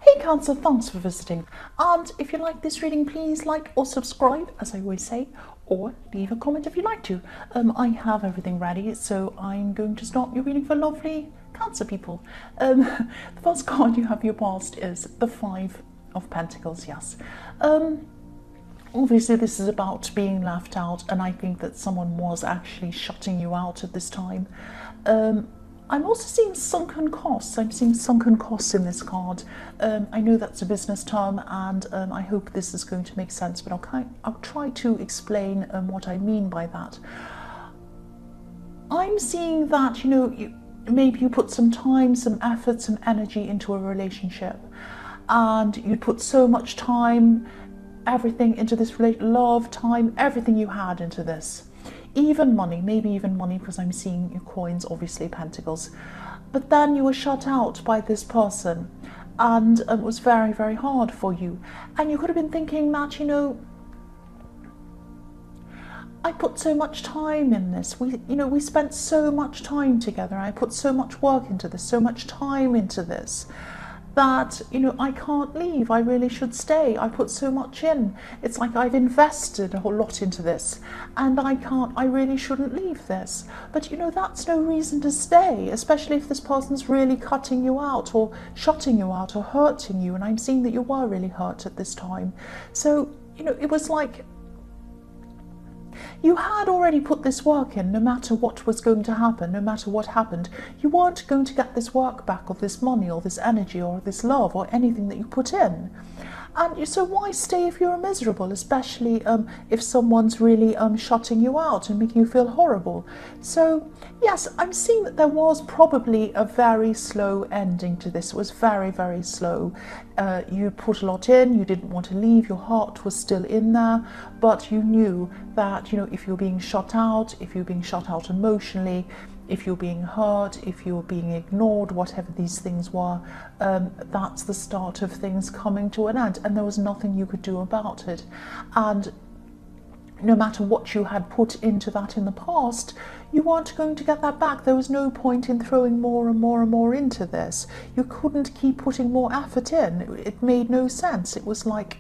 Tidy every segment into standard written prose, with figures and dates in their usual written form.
Hey Cancer, thanks for visiting. And if you like this reading, please like or subscribe, as I always say, or leave a comment if you'd like to. I have everything ready, so I'm going to start your reading for lovely Cancer people. The first card you have your past is the Five of Pentacles, yes. Obviously this is about being left out, and I think that someone was actually shutting you out at this time. I'm also seeing sunken costs. I'm seeing sunken costs in this card. I know that's a business term, and I hope this is going to make sense, but I'll try to explain what I mean by that. I'm seeing that, maybe you put some time, some effort, some energy into a relationship, and you put so much time, everything into this love, time, everything you had into this. Even money, maybe even money, because I'm seeing your coins, obviously pentacles. But then you were shut out by this person, and it was very, very hard for you. And you could have been thinking that, I put so much time in this. We spent so much time together. I put so much work into this, so much time into this, that I can't leave. I really should stay. I put so much in. It's like I've invested a whole lot into this, and I really shouldn't leave this. But that's no reason to stay, especially if this person's really cutting you out or shutting you out or hurting you. And I'm seeing that you were really hurt at this time. So it was like you had already put this work in. No matter what was going to happen, no matter what happened, you weren't going to get this work back, or this money, or this energy, or this love, or anything that you put in. And so why stay if you're miserable, especially if someone's really shutting you out and making you feel horrible? So yes, I'm seeing that there was probably a very slow ending to this. It was very, very slow. You put a lot in, you didn't want to leave, your heart was still in there, but you knew that, if you're being shut out, if you're being shut out emotionally, if you're being hurt, if you're being ignored, whatever these things were, that's the start of things coming to an end, and there was nothing you could do about it. And no matter what you had put into that in the past, you weren't going to get that back. There was no point in throwing more and more and more into this. You couldn't keep putting more effort in. It made no sense. It was like,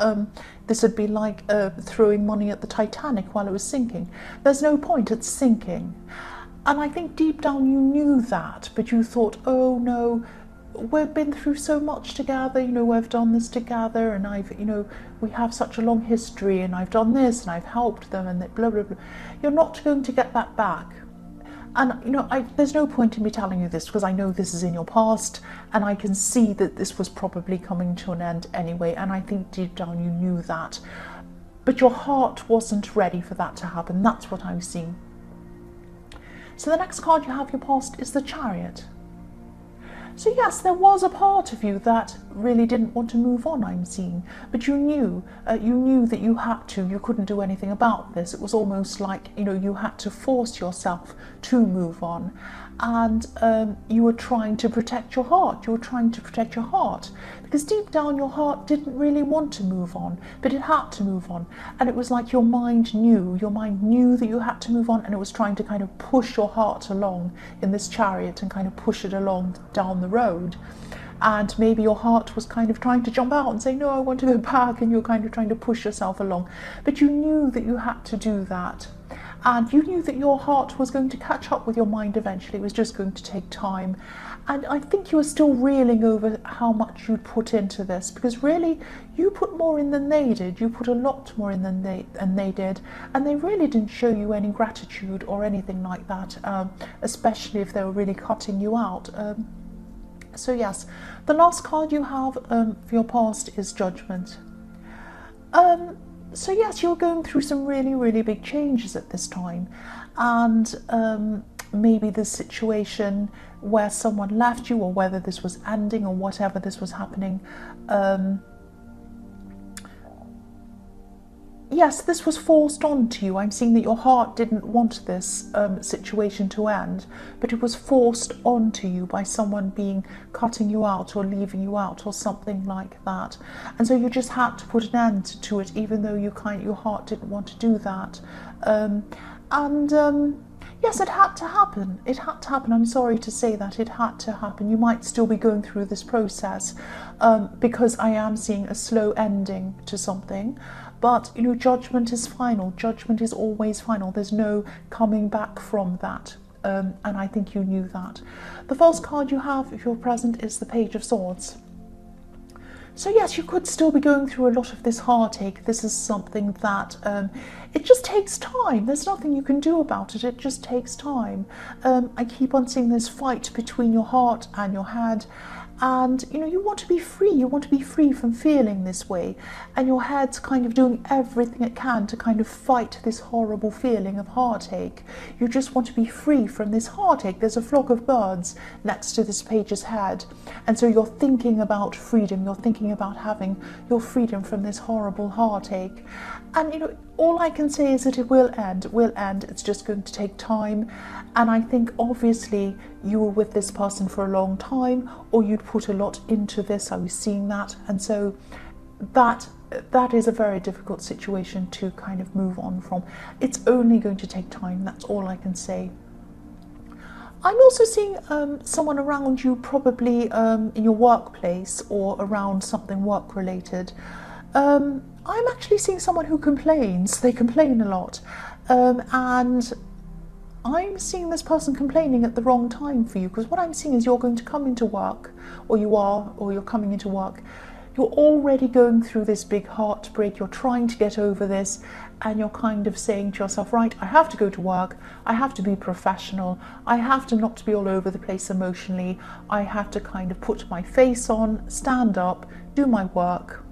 this would be like throwing money at the Titanic while it was sinking. There's no point, it's sinking. And I think deep down you knew that, but you thought, oh no, we've been through so much together, we've done this together, and we have such a long history, and I've done this, and I've helped them, and blah, blah, blah. You're not going to get that back. And, there's no point in me telling you this, because I know this is in your past, and I can see that this was probably coming to an end anyway, and I think deep down you knew that. But your heart wasn't ready for that to happen. That's what I'm seeing. So the next card you have your past is the Chariot. So yes, there was a part of you that really didn't want to move on, I'm seeing, but you knew that you had to. You couldn't do anything about this. It was almost like you had to force yourself to move on, and you were trying to protect your heart. You were trying to protect your heart because deep down your heart didn't really want to move on, but it had to move on, and it was like your mind knew that you had to move on, and it was trying to kind of push your heart along in this chariot and kind of push it along down the road. And maybe your heart was kind of trying to jump out and say, no, I want to go back, and you're kind of trying to push yourself along, but you knew that you had to do that. And you knew that your heart was going to catch up with your mind eventually. It was just going to take time. And I think you were still reeling over how much you'd put into this, because really you put more in than they did. You put a lot more in than they did, and they really didn't show you any gratitude or anything like that, especially if they were really cutting you out. So yes, the last card you have for your past is Judgment. So yes, you're going through some really, really big changes at this time, and maybe this situation where someone left you, or whether this was ending, or whatever this was happening, yes, this was forced onto you. I'm seeing that your heart didn't want this situation to end, but it was forced onto you by someone cutting you out or leaving you out or something like that. And so you just had to put an end to it, even though your heart didn't want to do that. Yes, it had to happen. It had to happen. I'm sorry to say that it had to happen. You might still be going through this process because I am seeing a slow ending to something. But, judgment is final. Judgment is always final. There's no coming back from that. And I think you knew that. The false card you have, if you're present, is the Page of Swords. So yes, you could still be going through a lot of this heartache. This is something that it just takes time. There's nothing you can do about it. It just takes time. I keep on seeing this fight between your heart and your head. And, you want to be free. You want to be free from feeling this way. And your head's kind of doing everything it can to kind of fight this horrible feeling of heartache. You just want to be free from this heartache. There's a flock of birds next to this page's head. And so you're thinking about freedom. You're thinking about having your freedom from this horrible heartache. And, all I can say is that it will end. It will end. It's just going to take time. And I think, obviously, you were with this person for a long time, or you'd put a lot into this. I was seeing that. And so that is a very difficult situation to kind of move on from. It's only going to take time. That's all I can say. I'm also seeing someone around you, probably in your workplace or around something work-related. I'm actually seeing someone who complains. They complain a lot. And I'm seeing this person complaining at the wrong time for you, because what I'm seeing is you're going to come into work, or you're coming into work. You're already going through this big heartbreak. You're trying to get over this, and you're kind of saying to yourself, right, I have to go to work. I have to be professional. I have to not be all over the place emotionally. I have to kind of put my face on, stand up, do my work.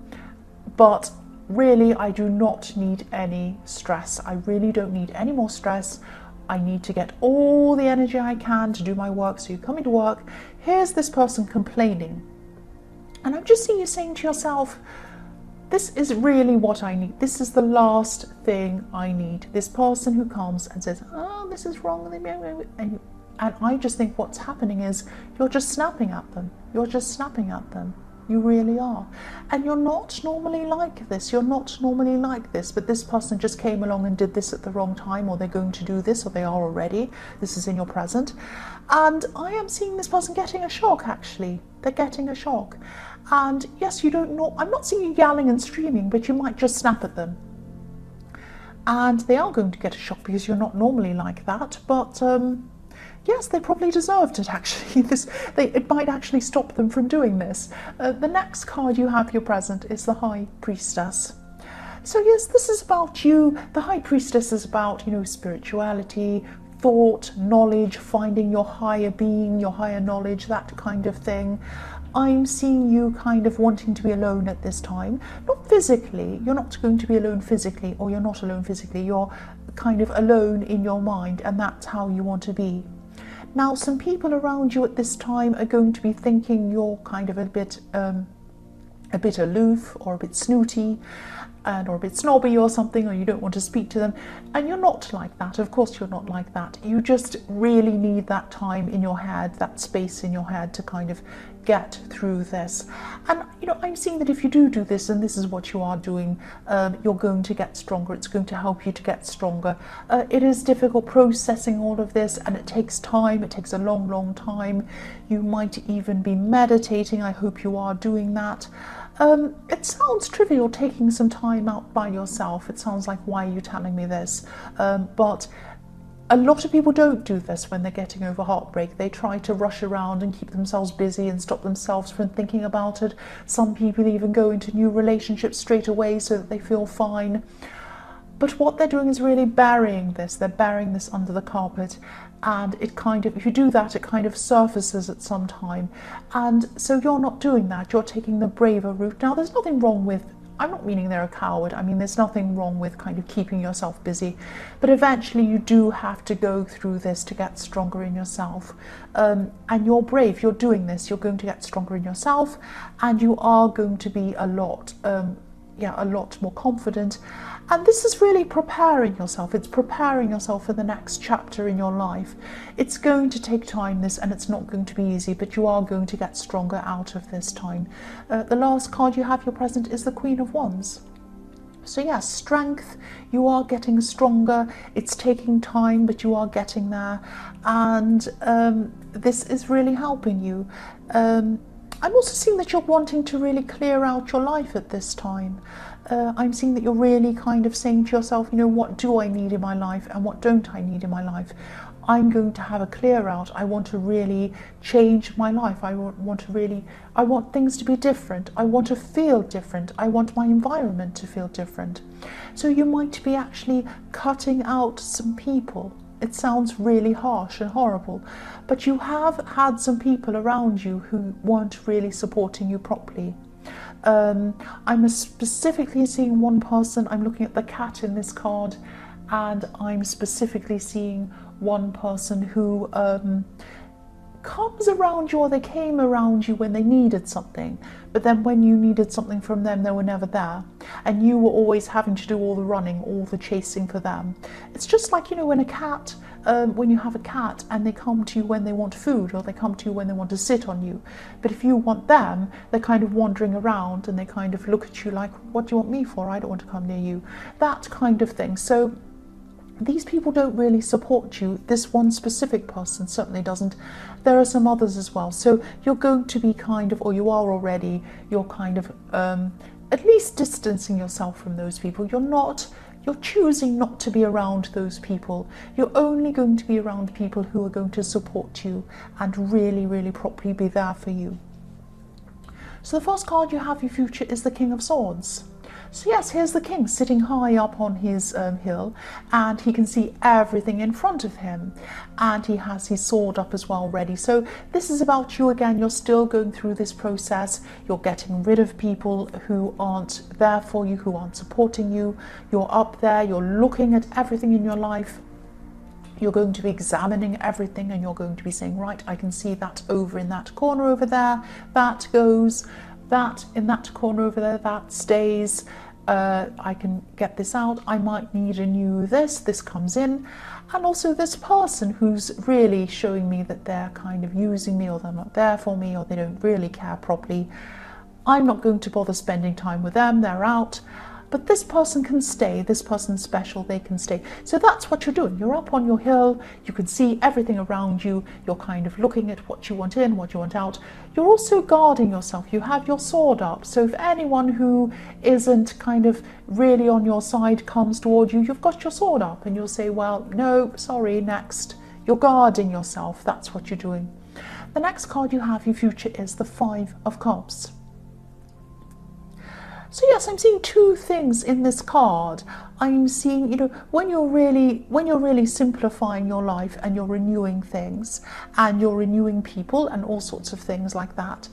But really, I do not need any stress. I really don't need any more stress. I need to get all the energy I can to do my work. So you come into work, here's this person complaining. And I'm just seeing you saying to yourself, this is really what I need. This is the last thing I need. This person who comes and says, oh, this is wrong. And I just think what's happening is you're just snapping at them. You're just snapping at them. You really are. And you're not normally like this. You're not normally like this. But this person just came along and did this at the wrong time, or they're going to do this, or they are already. This is in your present. And I am seeing this person getting a shock, actually. They're getting a shock. And yes, you don't know. I'm not seeing you yelling and screaming, but you might just snap at them. And they are going to get a shock because you're not normally like that. But yes, they probably deserved it, actually. It might actually stop them from doing this. The next card you have your present is the High Priestess. So yes, this is about you. The High Priestess is about, spirituality, thought, knowledge, finding your higher being, your higher knowledge, that kind of thing. I'm seeing you kind of wanting to be alone at this time. Not physically. You're not going to be alone physically, or you're not alone physically. You're kind of alone in your mind, and that's how you want to be. Now, some people around you at this time are going to be thinking you're kind of a bit aloof, or a bit snooty, or a bit snobby or something, or you don't want to speak to them. And you're not like that. Of course you're not like that. You just really need that time in your head, that space in your head to kind of get through this. And I'm seeing that if you do this, and this is what you are doing, you're going to get stronger. It's going to help you to get stronger. It is difficult processing all of this, and it takes time. It takes a long, long time. You might even be meditating. I hope you are doing that. It sounds trivial, taking some time out by yourself. It sounds like, why are you telling me this? But a lot of people don't do this when they're getting over heartbreak. They try to rush around and keep themselves busy and stop themselves from thinking about it. Some people even go into new relationships straight away so that they feel fine. But what they're doing is really burying this. They're burying this under the carpet. And it kind of, if you do that, it kind of surfaces at some time. And so you're not doing that. You're taking the braver route. Now, there's nothing wrong with, I'm not meaning they're a coward. I mean, there's nothing wrong with kind of keeping yourself busy. But eventually you do have to go through this to get stronger in yourself. And you're brave. You're doing this. You're going to get stronger in yourself. And you are going to be a lot more confident. And this is really preparing yourself. It's preparing yourself for the next chapter in your life. It's going to take time, this, and it's not going to be easy, but you are going to get stronger out of this time. The last card you have your present is the Queen of Wands. So yes, strength, you are getting stronger. It's taking time, but you are getting there. And this is really helping you. I'm also seeing that you're wanting to really clear out your life at this time. I'm seeing that you're really kind of saying to yourself, you know, what do I need in my life and what don't I need in my life? I'm going to have a clear out. I want to really change my life. I want things to be different. I want to feel different. I want my environment to feel different. So you might be actually cutting out some people. It sounds really harsh and horrible, but you have had some people around you who weren't really supporting you properly. I'm specifically seeing one person. I'm looking at the cat in this card, and I'm specifically seeing one person who comes around you, or they came around you when they needed something, but then when you needed something from them, they were never there, and you were always having to do all the running, all the chasing for them. It's just like, you know, when a cat, when you have a cat and they come to you when they want food, or they come to you when they want to sit on you, but if you want them, they're kind of wandering around and they kind of look at you like, what do you want me for? I don't want to come near you. That kind of thing. So these people don't really support you. This one specific person certainly doesn't. There are some others as well. So you're going to be kind of, or you are already, you're kind of at least distancing yourself from those people. You're choosing not to be around those people. You're only going to be around people who are going to support you and really, really properly be there for you. So the first card you have, your future, is the King of Swords. So yes, here's the king sitting high up on his hill, and he can see everything in front of him, and he has his sword up as well ready. So this is about you again. You're still going through this process. You're getting rid of people who aren't there for you, who aren't supporting you. You're up there, you're looking at everything in your life. You're going to be examining everything, and you're going to be saying, right, I can see that over in that corner over there, that goes, that in that corner over there, that stays. I can get this out. I might need a new this comes in. And also this person who's really showing me that they're kind of using me, or they're not there for me, or they don't really care properly. I'm not going to bother spending time with them. They're out. But this person can stay. This person's special. They can stay. So that's what you're doing. You're up on your hill. You can see everything around you. You're kind of looking at what you want in, what you want out. You're also guarding yourself. You have your sword up. So if anyone who isn't kind of really on your side comes toward you, you've got your sword up, and you'll say, well, no, sorry, next. You're guarding yourself. That's what you're doing. The next card you have, your future, is the Five of Cups. So yes, I'm seeing two things in this card. I'm seeing, you know, when you're really simplifying your life, and you're renewing things, and you're renewing people, and all sorts of things like that.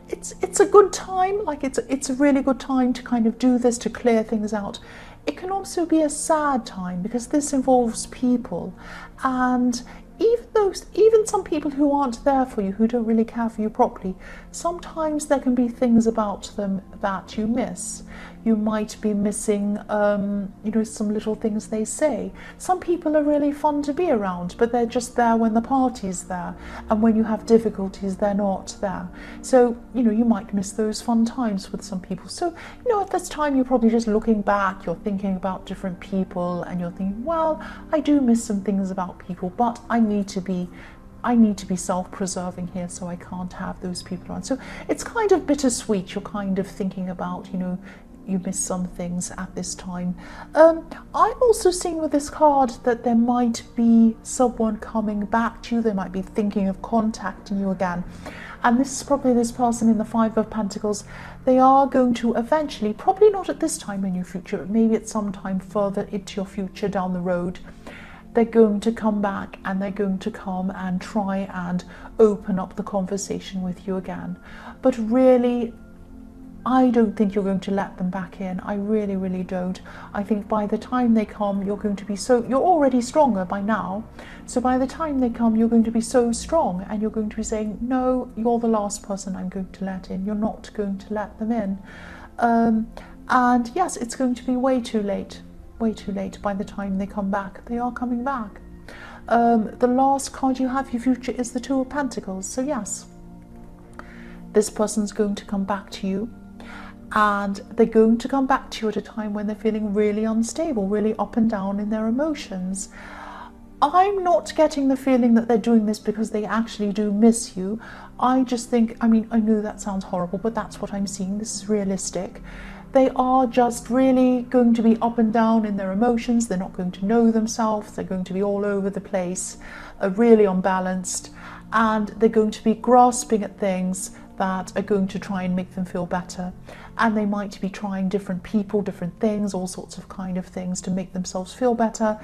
It's a good time. Like it's a really good time to kind of do this, to clear things out. It can also be a sad time, because this involves people, and even some people who aren't there for you, who don't really care for you properly, sometimes there can be things about them that you miss. You might be missing, you know, some little things they say. Some people are really fun to be around, but they're just there when the party's there, and when you have difficulties, they're not there. So, you know, you might miss those fun times with some people. So, you know, at this time, you're probably just looking back, you're thinking about different people, and you're thinking, well, I do miss some things about people, but I need to be self-preserving here, so I can't have those people around. So it's kind of bittersweet. You're kind of thinking about, you know, you miss some things at this time. I'm also seeing with this card that there might be someone coming back to you. They might be thinking of contacting you again. And this is probably this person in the Five of Pentacles. They are going to eventually, probably not at this time in your future, but maybe at some time further into your future down the road, they're going to come back, and they're going to come and try and open up the conversation with you again. But really, I don't think you're going to let them back in. I really, really don't. I think by the time they come, you're going to be you're already stronger by now. So by the time they come, you're going to be so strong, and you're going to be saying, no, you're the last person I'm going to let in. You're not going to let them in. And yes, it's going to be way too late. Way too late by the time they come back. They are coming back. The last card you have, your future, is the Two of Pentacles. So yes, this person's going to come back to you, and they're going to come back to you at a time when they're feeling really unstable, really up and down in their emotions. I'm not getting the feeling that they're doing this because they actually do miss you. I just think, I mean, I know that sounds horrible, but that's what I'm seeing. This is realistic. They are just really going to be up and down in their emotions. They're not going to know themselves. They're going to be all over the place, really unbalanced, and they're going to be grasping at things that are going to try and make them feel better. And they might be trying different people, different things, all sorts of kind of things to make themselves feel better.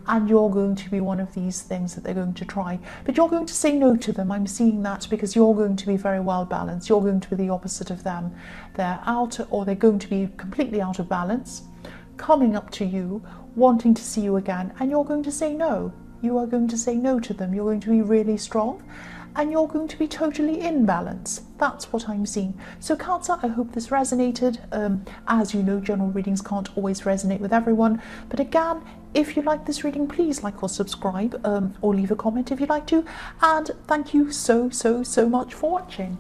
And you're going to be one of these things that they're going to try. But you're going to say no to them. I'm seeing that because you're going to be very well balanced. You're going to be the opposite of them. They're out, or they're going to be completely out of balance, coming up to you, wanting to see you again, and you're going to say no. You are going to say no to them. You're going to be really strong, and you're going to be totally in balance. That's what I'm seeing. So Cancer, I hope this resonated. As you know, general readings can't always resonate with everyone. But again, if you like this reading, please like or subscribe, or leave a comment if you'd like to. And thank you so much for watching.